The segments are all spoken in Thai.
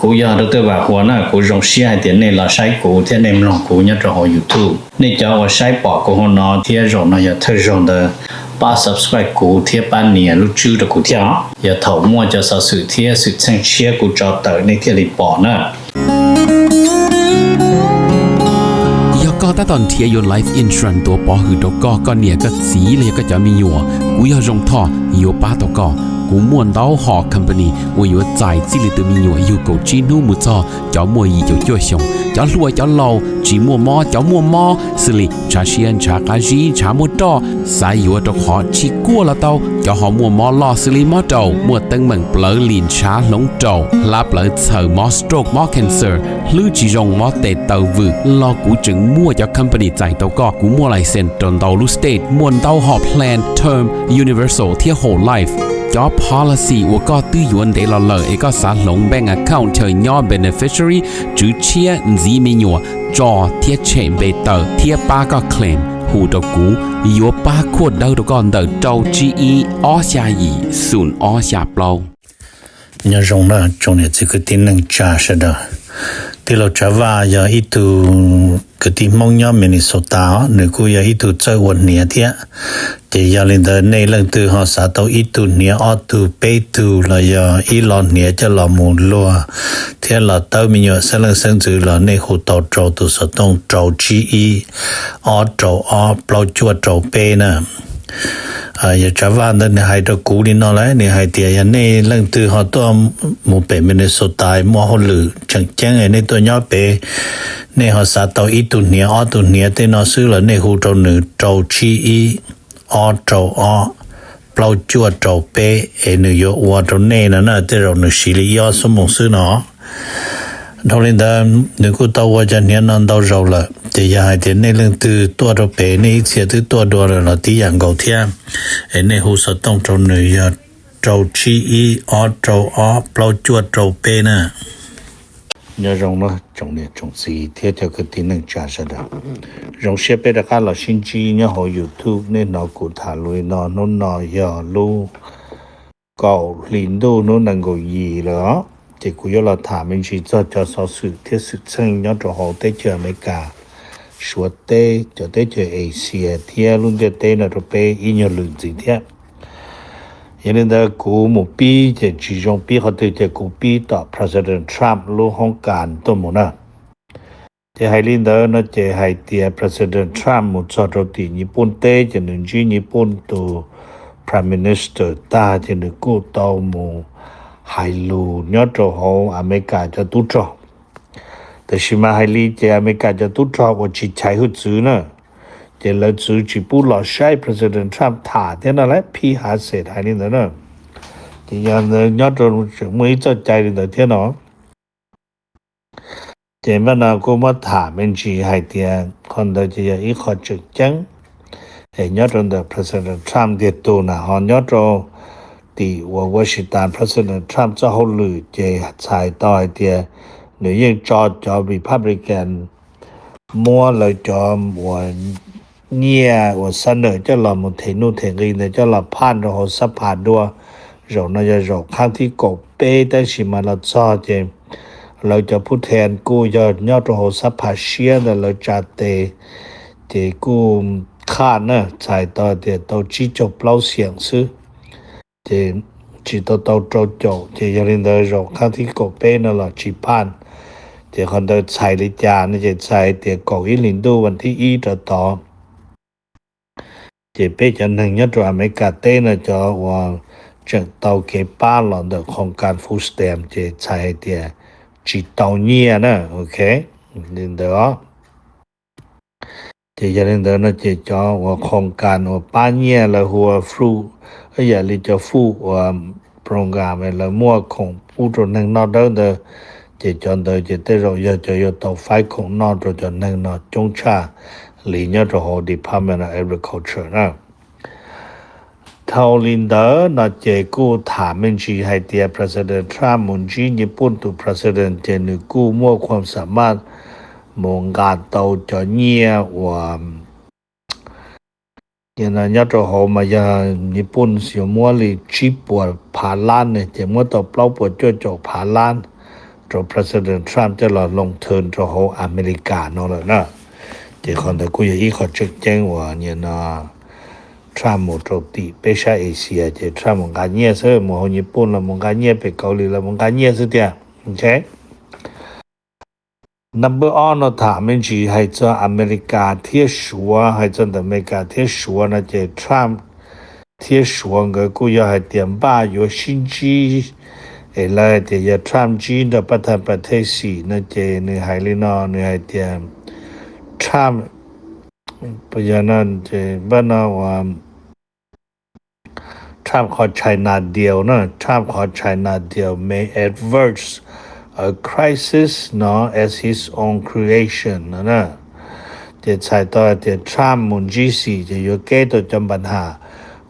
กูยาดรว่าหัวหน้ากูจงเสียเตียนในละใช้กูเทียในมลองกูเนี่ยจะหอ YouTube นี่จะว่าใช้ปอกกูหัวนอเทียจงนะอย่าเธอจง的把 subscribe กูเทีย半年录制的กูเทียอย่าถอมั่วจะสสื่อเทียสื่อเชิงเชียกูจอเตอในเทียลิปอนะก็ตอนเทียยน Life Insurance ตัวปอหือตก็เนี่ยก็สีเลยก็จะมีอยู่กูอยากจงท่ออยู่ป้าตก็กูม่วนดาวหอ company 我有在这里的มีอยู่有够จีนูมุจอจะมัวอีจะจ่วยชงจะรวยจะเล่าจีมัวมอจะมัวมอสิลิชาเชียนชากาจีชามัวดอสายอยู่ตะขอชีกัวละเตาจะหอมัวมอลอสิลิมอดอมัวตึงเหมือนเปลือลินชาหลงโจลาเปลือเสือมอสโตรกมอ cancer ลือจีจงมอเตเตอวืรอกูจึงมัวจะ company ใจเตาก็กูมัวไลเซนตนเตาลูสเตทมวนเตาหอ plan term universal เที่ย whole life job policy 我ก็ตื้อยวนเดลเลอเอกสารลงแบงก์ account เธอย่อ beneficiary จื้อเชียจีมีหยัวจอเทียเชมเบเตอร์เทียป้าก็ claim หูตะกูยัวป้าขวดเดาตะก่อนเดาเจ้า GE อ้อชายีศูนย์อ้อชาเปล่าเนี่ยจงนะจงเนี่ย这个定能加是的ที่เราจะว่าอย่าอีตูก็ที่มองย่อมินิโซตาหรือกูอย่าอีตูเจอวันเนี่ยเทียแต่อย่าลินเดในเรื่องตัวหอสาตัวอีตูเนี่ยออตูเปตูแล้วอย่าอีหลอนเนี่ยจะหลอมูลัวเทียเราเต้ามีอยู่เสลังเส้นจือเราในหูเต้าโจตัวสต้องโจจีอีออโจออเปล่าจวดโจเปนะอย่าจะว่าในให้ตัวกูนี่นอเลยในให้เตียในเรื่องตัวเขาตัวหมู่เป็นมินิโซตายมัวหรือจังแจ้งในตัวย่อเปในเขาสาตัวอีตุเนียออตุเนียเตนอซื้อแล้วในหูโจหนึ่งโจชีอีออโจออเปล่าจวดโจเปหนึ่งโยวัวโจเน่นั่นน่ะที่เราหนึ่งสิริยอสมองซื้อเนาะทอลินดาหนึ่งกูตัวว่าจะเนี่ยนั่นตัวเราละจะอยากให้เห็นในเรื่องตัวเราเปในเสียตัวตัวเราที่อย่างเก่าเทียในหูสต้องโจหนึ่งยาโจชีอีออโจออเปล่าจวดโจเปน่ะnhớ rong nó trồng này trồng gì theo theo cái tính năng trả ra đó rong xe bây giờ các là sinh chi nhớ họ YouTube nên nó cũng thả lùi nó giờ lu cầu liền đô nó năng gọi gì đó thì cũng nhớ là thả mình chỉ cho sau sự thiết sự chân nhớ cho họ tới chờ mấy cả suốt tê cho tới chờ Asia theo luôn cho tê là rồi pe ý nhớ lượng gì theo nên làกูmộtปีจะจีจงปีเขาตื่นจะกูปีต่อ President Trump รู้ห้องการตัวหมดนะจะให้ลินเดอร์นะจะให้เตีย President Trump หมดสอดตีญี่ปุ่นเตจะหนึ่งจีญี่ปุ่นตัว Prime Minister ตาจะหนึ่งกูต่อหมู่ให้ลูยอดเขาอเมริกาจะตุ้จอแต่ชิมาให้ลีจะอเมริกาจะตุ้จอว่าจิตใจหุ่นซื้อนะจะเราซื้อจีปูหล่อใช้ President Trump ถ่าเท่านั้นแหละพี่หาเสร็จให้นี่นะเนอะที่ยังยอดเราไม่สนใจเลยเท่านั้นจะมันเราก็มาถ่าเป็นจีให้เดียคนเราจะอีกข้อจุดจังเห็นยอดเรา President Trump เดียตัวนะฮอนยอดเราที่วอชิงตัน President Trump จะเขาหรือจะใช้ต่อเดียหรือยังจอ Republican มัวเลยจอว่าเนี่ย我生了叫เราหมดเทนูเทรีเนี่ย叫เราผ่านเราสับผ่านด้วยเราน่าจะเราข้างที่กบเป้แต่สิมาเราซ้อเจเราจะพูดแทนกูยอดเราสับผ่าเชียแต่เราจะเตกูข้านะใส่ต่อเดี๋ยวตัวจีจบเล่าเสียงซื้อจีตัวโจยันเดินเราข้างที่กบเป้นั่นเราจีผ่านคนเดินใส่ลิจานี่จะใส่เดี๋ยวกอีลินดูวันที่ต่อจะเป็นจันทร์nhất ở America tên là cho và trận tàu kế ba lần được không can food stampจะใช้เดียchỉ tàu nhia nè ok nên đóจะยันเดินนะจะcho và không can và ba nhia là hoa fruit bây giờ li cho food và program là mua không food rồi năng nó đó đượcจะchọn đờiจะtới rồi giờ cho tàu phải không nó rồi cho năng nó chống trả lý nhớ cho họ Department of Agricultureนะทาวลินเดอร์นะเจกูถามมันจีให้เตีย President Trump มุนจีญี่ปุ่นตัว President เจนึกกูมั่วความสามารถมองการเตาจะเงียว่าอย่างนั้นยอดเราเขามาจากญี่ปุ่นเสียมั่วเลยชีปวดผ่าล้านเนี่ยเจมั่วต่อเปล่าปวดจ่อผ่าล้าน President Trump จะลงทุนจะโหอเมริกาเนาะนะที่คนแต่กูอีขอจึกแจ้งว่าเนี่ยนะ Trump หมดโจตีไปใช้เอเชียที่ Trump มันกันเนี่ยซะหมดญี่ปุ่นแล้วมันกันเนี่ยไปเกาหลีแล้วมันกันเนี่ยซะเดียโอเค Number on เนาะถามมันจีให้จะอเมริกาเที่ชัวให้จะอเมริกาเที่ชัวนะที่ Trump เที่ชัวก็กูอยากให้เตรียมบ้าอยู่新机แล้วที่จะ Trump จีน的ประเทศสีนะที่นี่ให้ลีนอนี่ให้เตรียม Trump เพราะฉะนั้นที่บ้านเราว่า Trump ขอ China deal นะ Trump ขอ China deal may adverse a crisis no as his own creation นะที่ใช้ต่อที่ Trump มุนจีสีจะอยู่แก้ตัวจำปัญหา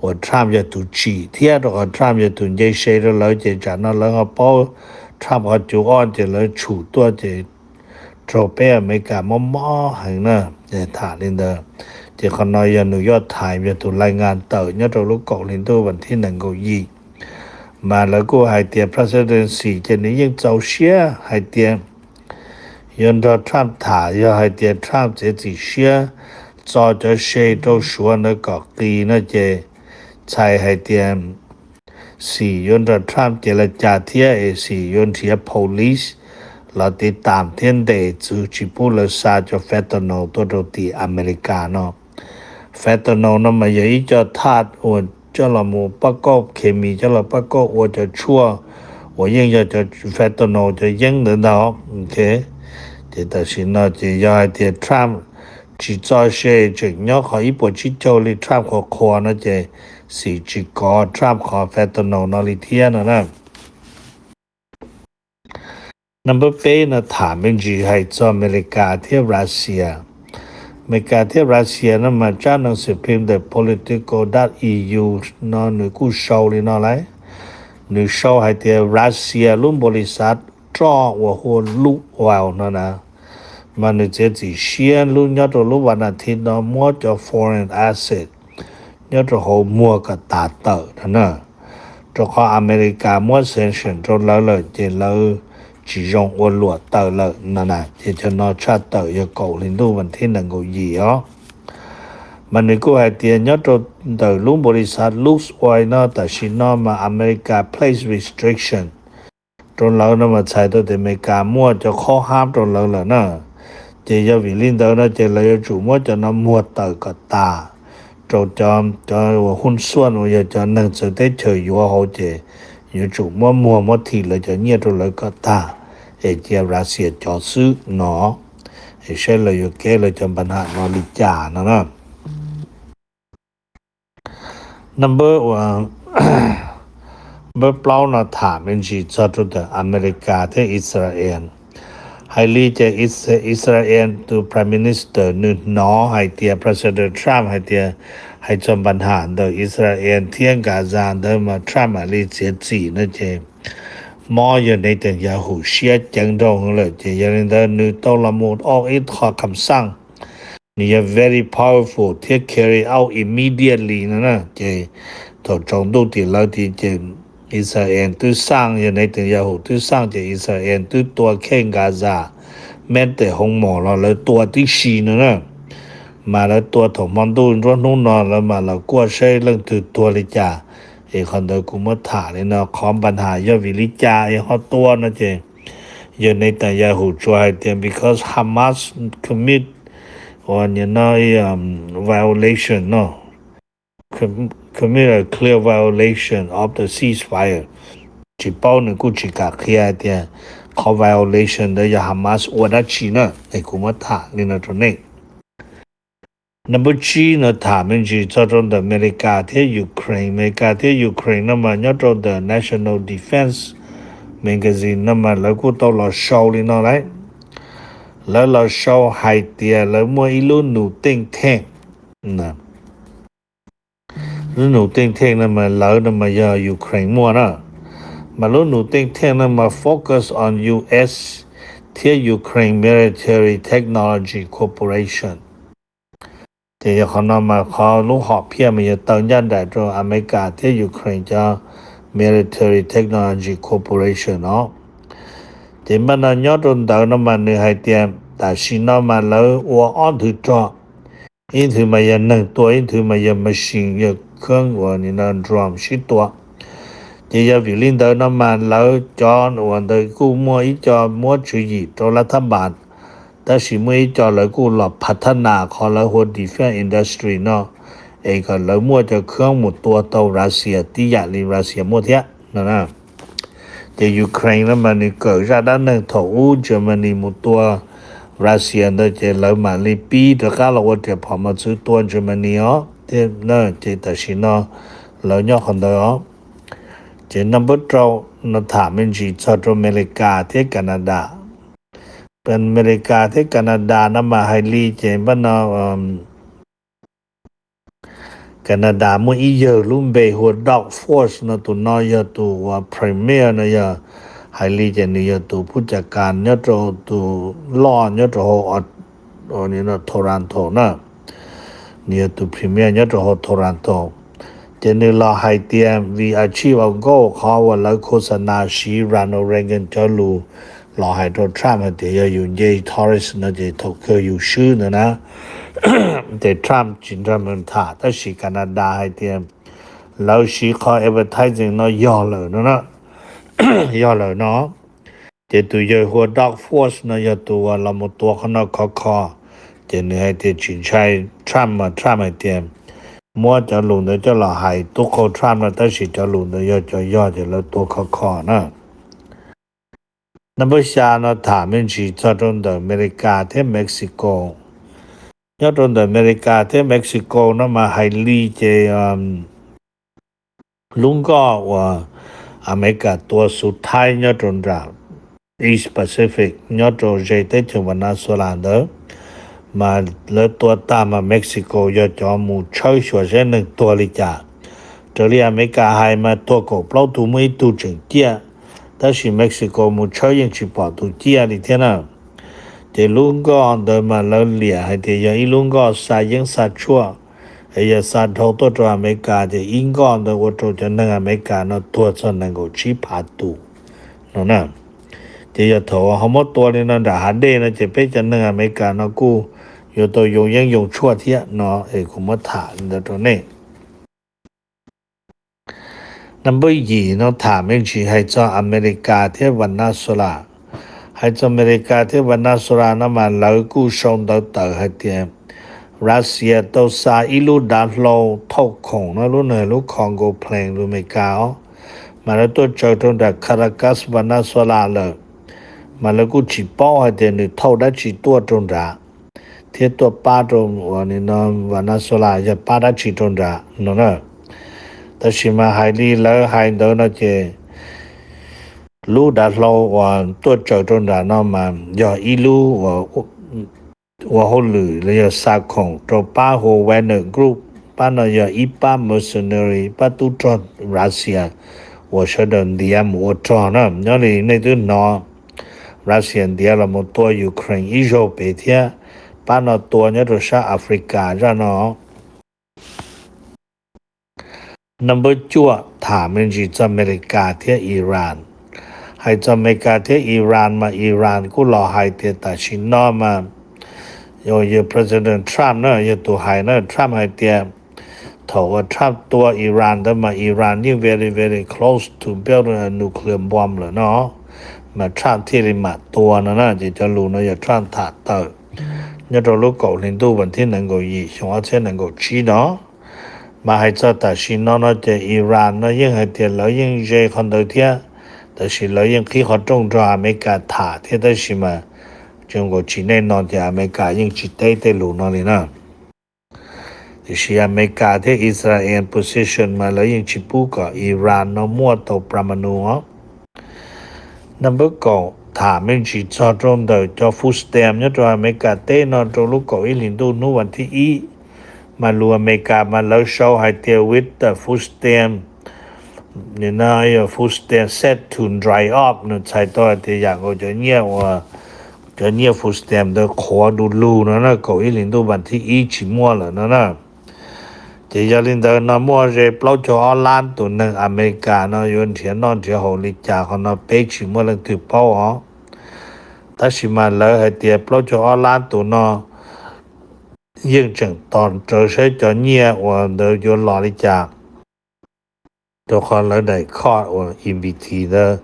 ว่า Trump จะถูกจีเทียบกับ Trump จะถูกเยเชยแล้วจะจัดแล้วก็พอ Trump เขาจูอ้อนจะเลยฉูตัวจะโตรเปอเมริกามอให้นะจะถามนิดเดียวที่คนน้อยนิวยอร์กไทม์จะถูกรายงานต่อเนี่ยเราลูกเกาหลีตัววันที่1 กุมภาพันธ์มาแล้วก็ให้เตีย presidency จะนี้ยังเจ้าเชียให้เตียยันเรา Trump ถ่าย要ให้เตีย Trump จะสิเชียจอจะเชย都说那个กีนะเจใช้ให้เตีย4ยันเรา Trump เจรจาเทีย4ยันเทีย police เราติดตามเทียนเดจูจิปุลซาจเฟตโนตัวโรตีอเมริกาเนาะเฟตโนนั้นมาอย่างนี้จะธาตุว่าจะเราหมู่ประกอบเคมีจะเราประกอบว่าจะชั่วว่ายังจะเฟตโนจะยังเดินดอกโอเคแต่สินะจะย้ายที่ทรัมป์จิจอเชจะเนาะขออีปจิจอลิทรัมป์ขอนะจะสิจิกอทรัมป์ขอเฟตโนนอลิเทียนะ Number 8นะถามเป็นจีให้จออเมริกาที่รัสเซียอเมริกาที่รัสเซียนั้นมาจากหนังสือพิมพ์ The Politico.eu เนาะหนูกูโชว์เลยเนาะไรหนูโชว์ให้ที่รัสเซียรุ่นบริษัทจ้อว่าหัวลุกวาวเนาะนะมันหนูจะจีเชียนรุ่นยอดรุ่นวันอาทิตย์เนาะมัวจะ foreign asset ยอดหัวมัวกับตาเตอร์นะจะขออเมริกามัว sanction จนแล้วเลยเจนแล้วchỉ dùng ô lụa tờ lợi nè thì cho nó tra tờ cho cậu lên đu vấn thiên là ngồi gì đó mà nếu cô hãy tiền nhớ cho tờ lúc bố đi sát lúc xoay nó ta xin nó mà America place restriction trong lâu nó mà chạy tôi thì America mua cho khó hám trong lâu là nó chỉ cho vì linh tờ nó chỉ là chủ mua cho nó mua tờ cả ta rồi cho hôn xuân rồi cho nâng sự tế trời vô hậu chỉอยู่จุมัวทีเลยจะเนี่ยตัวเลยก็ตาเอเจียรัสเซียจอซื้อเนาะเอเช่เลยอยู่แก่เลยจำปัญหานอลิจานะ Number 1 เมื่อเปล่านะถามเป็นจีจอดตัวอเมริกาที่อิสราเอลให้ลีจะอิสราเอลตัว Prime Minister นึกเนาะให้เตีย President Trump ให้เตียให้จำปัญหาโดยอิสราเอลเที่ยงกาซาโดยมาทรัมป์ลีเสียจีนะเจมออยู่ในแต่ยาหูเชียจังดงเลยเจยังเดินนึกตละมุดออกอีกข้อคำสั่งนี่ very powerful ที่ carry out immediately นะเจถูกจงดูที่เราที่เจอิสราเอลตู้สร้างอยู่ในแต่ยาหูตู้สร้างเจอิสราเอลตู้ตัวแข่งกาซาแม้แต่ห้องหมอเราเลยตัวที่ชีนะมาแล้วตัวถมมันดูร้อนนุ่นนอนแล้วมาแล้วกลัวใช้เรื่องถือตัวลิจาคนเดียวกูมาถามเลยเนาะคอมปัญหายอดวิลิจาเขาตัวนะเจอยู่ในแต่ยาหูช่วยเตียม because Hamas commit on you know violation no commit a clear violation of the ceasefire จีเป้าหนึ่งกูจีกาเคลียเตียเขา violation เดีย Hamas อวดชีนะกูมาถามเลยนะตรงนี้Number 3นะถามเป็นจีจอดในอเมริกาที่ยูเครนอเมริกาที่ยูเครนนั้นมันยอดใน National Defense Magazine นั้นมันแล้วก็ต้องเราโชว์เลยนะไรแล้วเราโชว์ไฮเตียแล้วมัวอีลุ่นหนูเต็งแท่งนะลุ่นหนูเต็งแท่งนั้นมันแล้วนั้นมันยายูเครนมัวนะมาลุ่นหนูเต็งแท่งนั้นมา focus on US ที่ Ukraine Military Technology Corporationแต่เขานำมาเขาลูกหอบเพี้ยมันจะตั้งยันได้ตรงอเมริกาที่ยูเครนจะ Military Technology Corporation เนาะ这么呢要中到那么你还点但是那么了我按头做因头嘛也能多因头嘛也没行也坑我你能 drum 许多这要วิลิน到那么了จ我的กูมัวอีจอมัว注意ตัวรัฐบาลแต่สิมัวอีจอแล้วกูหลบพัฒนาขอแล้วหัว defense industry เนาะเองก็แล้วมัวจะเครื่องหมดตัวเตารัสเซียที่อยากลีรัสเซียมัวเทียนะจะยูเครนแล้วมันเกิดจากด้านหนึ่งถูกเยอรมนีหมดตัวรัสเซียเนาะจะแล้วมาลีปีแต่ก็เราจะพอมาซื้อตัวเยอรมนีอ๋อเทียเนาะจะแต่สิเนาะแล้วย่อคนเดียวจะนับว่าเราถามมันจีจากอเมริกาที่แคนาดาเป็นอเมริกาที่แคนาดานะมาให้ลีเจบ้านแคนาดาเมื่ออีเยอรุ่มเบหัวดอกฟอร์สนะตัวนอยตัวพรีเมียร์นะยาให้ลีเจนี่ยตัวผู้จัดการเนี่ยตัวล้อเนี่ยตัวนี่นะโทรอนโตนะเนี่ยตัวพรีเมียร์เนี่ยตัวโทรอนโตจะนี่เราให้เตรียม we achieve our goal เขาว่าเราโฆษณาชีรันเรเกนจะรู้เราให้ตัวทรัมป์เดี๋ยวอยู่เยทอริสนะจะถูกเคยอยู่ชื่อนะแต่ทรัมป์จินตนาการแต่สิแคนาดาให้เตรียมเราสิขอ advertising เนาะย่อเลยเนาะย่อเลยเนาะจะตัวใหญ่หัว dog force เนาะอย่าตัวเราหมดตัวข้างนอกคอจะนี่ให้เตรียมจินใช้ทรัมป์ให้เตรียมมัวจะลงเดี๋ยวจะเราให้ตัวเขาทรัมป์นะแต่สิจะลงเดี๋ยวจะย่อจะแล้วตัวคอนะ那么下呢他们去这种的อเมริกาที่เม็กซิโก要种的อเมริกาที่เม็กซิโก那么还理解ลุงก็ว่าอเมริกาตัวสุดท้าย要种的 East Pacific 要种เจตจะวันนั้นส่วนเด้อมาแล้วตัวตามมาเม็กซิโก要จอมูช่วยช่วยเส้นหนึ่งตัวลิจ่า这里อเมริกาให้มาตัวก็เปล่าตัวไม่ตัวจริงเจ้า但是 Mexico 冇超人去跑到几啊里天了这龙哥的嘛老厉害的要一龙哥杀人杀错哎呀杀头多做美加的英国的我做着那个美加那多少能够去爬度喏这要头好么多的那还得那这边着那个美加那股有到用人用错天喏哎怎么谈的着呢Number 2เนาะถามมันสิให้เจ้าอเมริกาที่เวเนซุเอลาให้เจ้าอเมริกาที่เวเนซุเอลานะมาแล้วกูส่ง到ให้เตรียมรัสเซียตัวซาอิลูดาโลทุกของนะรู้เนี่ยรู้คองโกเพลงรู้ไม่กล้ามาแล้วตัวเจ้าตรงแต่คารากัสเวเนซุเอลาเลยมาแล้วกูจิป้อให้เตรียมนี่เท่าได้จิตัวตรงจ้ะที่ตัวป้าตรงวันนี้เนาะเวเนซุเอลาจะป้าได้จิตรงจ้ะเนาะแต่สิมาให้ลีแล้วให้เดินนะเจรู้ดัดเราว่าตัวเจ้าตรงนั้นมาอย่าอีรู้ว่าเขาหรือแล้วอย่าสักของตัวป้าโฮเวนเนอร์กรุ๊ปป้าเนาะอย่าอีป้าเมอร์เซเนอรี่ป้าตุจอนรัสเซียว่าเสด็จเดียมว่าจอนนะนั่นเลยในตัวเนาะรัสเซียเดียเราหมดตัวยูเครนอิโรปเทียป้าเนาะตัวเนี่ยตัวชาแอฟริกาจ้ะเนาะNumber 2ถามมันที่อเมริกาที่อิหร่านให้อเมริกาที่อิหร่านมาอิหร่านกูรอให้ที่ตัดสินนอมาอยู่ President Trump นะอยู่ตัวให้นะ Trump ให้ที่ถ้าว่า Trump ตัวอิหร่านแต่มาอิหร่านยิ่ง very very close to build a nuclear bomb เลยเนาะมา Trump ที่ริมาตัวนะจะรู้นะอย่า Trump ถาเตออย่าตัวลูกเก่าลินดูวันที่能够以想要才能够去เนาะมาให้เจ้าตัดสินเนาะจะอิหร่านเนาะยังให้เตียแล้วยังเจคนเดียวเทียแต่สิแล้วยังที่เขาจงใจอเมริกาถ่าที่ได้สิมาจงก็จีนเนาะจะอเมริกายังจิตได้รู้เนาะเลยนะที่สิอเมริกาที่อิสราเอล position มาแล้วยังจิปูกับอิหร่านเนาะมั่วตัวปรมาณูNumber 9ถามมันจิตจงเดียวจะฟูสเต็มเนี่ยตัวอเมริกาเต้เนาะตัวลูกก็อิลินดูนู่วันที่มาลูอเมริกามาแล้วโชว์ให้เตียววิทย์ฟูสเต็มเนี่ยนะฟูสเต็ม set to dry up เนี่ยใช้ตัวที่อย่างก็จะเนี่ยว่าจะเนี่ยฟูสเต็มเดี๋ยวขอดูรูนะก็อิลินดูวันที่ชิมัวแล้วนะจะยาลินเดอร์นะมัวเจ็บเราจะเอาล้านตัวหนึ่งอเมริกาเนาะยนเทียนนอนเทียหอลิจ่าเขาเนาะเป๊กชิมัวแล้วถือเป้า ta chỉ mà lỡ hay tiền pro cho online tụ nó yên chừng toàn trở sẽ cho nhẹ và đỡ cho lò đi chạc cho con lỡ đầy card và EBT đó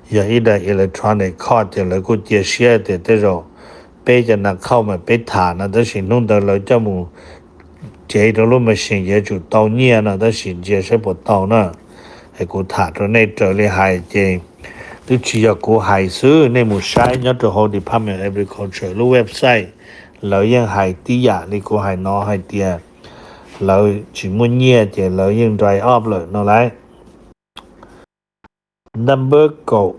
giờ ít là electronic card thì lỡ cô chia sẻ thì thế rồi bây giờ nóเข้ามาไปฐานนะแต่สิ弄得了这么chế đó luôn mà xin giờ chủ tàu nhẹ nó ta xin giờ sẽ bộ tàu nó hay cô thả cho nên trở lại hai chế tôi chỉ là cô hai xứ nên một sai nhớ từ hồ Department of Agriculture lưu website lợi dân hai tí giả đi cô hai nó hai tia lợi chỉ muốn nhẹ thì lợi dân dry up lợi nó lại number cầu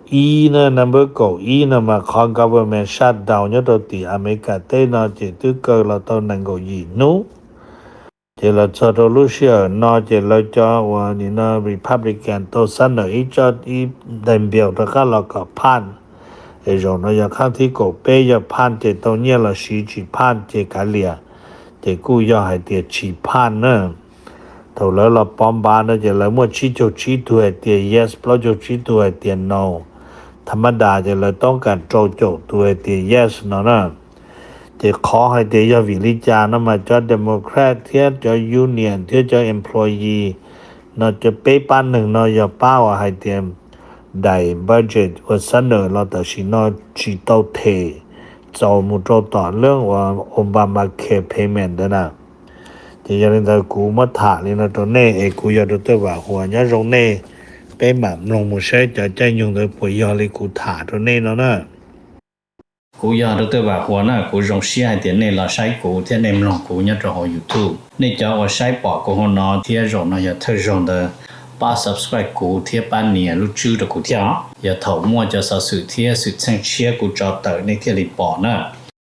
E nó mà con government shutdown nhớ đầu tỷ America tây nó chỉ tư cơ là tao năng cầu gì nú chỉ là cho tôi lúc xưa nó chỉ là cho và nó Republican tôi sẵn ở ít cho ít đại biểu tất cả là có pan rồi nó giờ kháng thi cổ bê giờ pan chỉ tôi nhớ là sĩ chỉ pan chỉ cả lìa chỉ cú giờ hay tiền chỉ pan nữa thầu lỡ là bom ba nó chỉ là mua chỉ cho chỉ tuổi tiền yes plus cho chỉ tuổi tiền noธรรมดาchỉ là ต้องการโจโจtuổi tiền yes เนาะนะจะขอให้เดียวิลิจานะมาจอเดโมแครตเทียจอยูเนียนเทียจอ employee เนาะจะเป๊ะปันหนึ่งเนาะอย่าป้าว่าให้เตรียมได้บัดเจ็ตว่าเสนอเราแต่สิเนาะสิโตเทจะมุโจต่อเรื่องว่า Obama Care Payment นะจะยังได้กูมาถาเลยนะตัวเน่กูอยากดูตัวว่าหัวเนี่ยตรงเน่เป๊ะแบบลงมือใช้จะใจยงโดยป่วยยอเลยกูถาตัวเน่เนาะนะกูอยากดูตัวว่าหัวน่ะกูลงเสียเดี๋ยวนี้เราใช้กูที่ในลงกูเนี่ยจะหอ YouTube นี่จะว่าใช้ปอกกูหัวเนาะที่เราเนาะอย่าเธอลงเด้อป้า subscribe กูที่ป้านเนี่ยรู้ชื่อ的กูที่อย่าถอมั่วจะสื่อที่สื่อเชิงเชียกูจอเตอในที่รีปอร์ตนะ